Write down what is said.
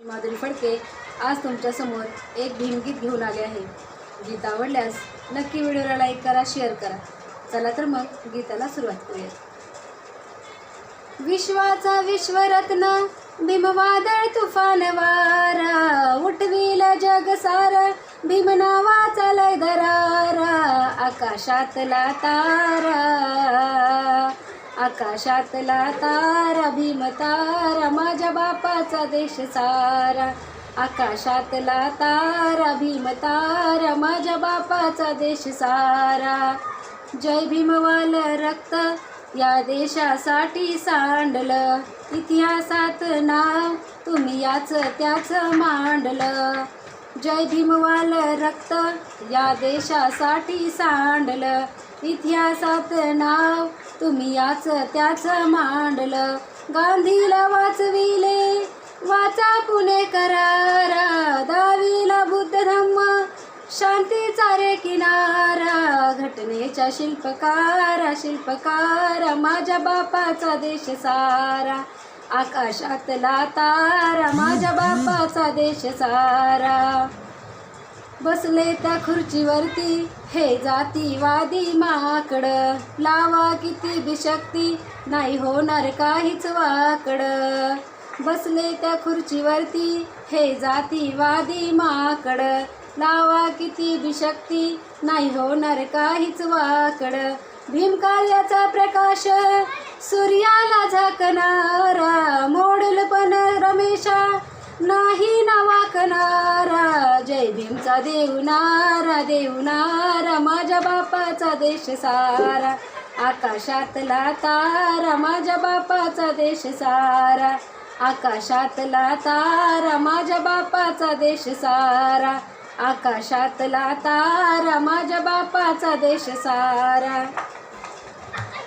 माधुरी फडके आज तुमच्यासमोर एक भीमगीत घेऊन आले आहे। गीत आवडल्यास नक्की व्हिडिओला लाईक करा, शेअर करा। चला तर मग गीताला सुरुवात करूया। विश्वाचा विश्वरत्न भीमवादळ तुफान वारा, उठविल जग सारा भीम नावाचा लय दरारा। आकाशातला तारा, आकाशातला तारा भीम तारा, माझ्या बापाचा देश सारा। आकाशातला तारा भीम तारा, माझ्या बापाचा देश सारा। जय भीमवाल रक्त या देशासाठी सांडलं, इतिहासात नाव तुम्ही याच त्याच मांडलं। जय भीमवाल रक्त या देशासाठी सांडलं, इतिहासात नाव तुम्ही याच त्याच मांडलं। गांधीला वाचविले वाचा पुणेकरारा, दाविला बुद्ध धम्म शांतीचा रे किनारा। घटनेच्या शिल्पकारा शिल्पकारा, माझ्या बापाचा देश सारा। आकाशातला तारा, माझ्या बापाचा देश सारा। बसले त्या खुर्चीवरती हे जातीवादी माकड, लावा किती बिशक्ती नाही होणार काहीच वाकड। बसले त्या खुर्चीवरती हे जातीवादी माकड, लावा किती बिशक्ती नाही होणार काहीच वाकड। भीमकार्याचा प्रकाश सूर्याला झाकणारा, मोडेल पण रमेशा नाही ना वाकणारा। जय भीमचा देवनारा देवनारा, माझ्या बापाचा देश सारा। आकाशातला तारा, माझ्या बापाचा देश सारा। आकाशातला तारा, माझ्या बापाचा देश सारा। आकाशातला तारा, माझ्या बापाचा देश सारा।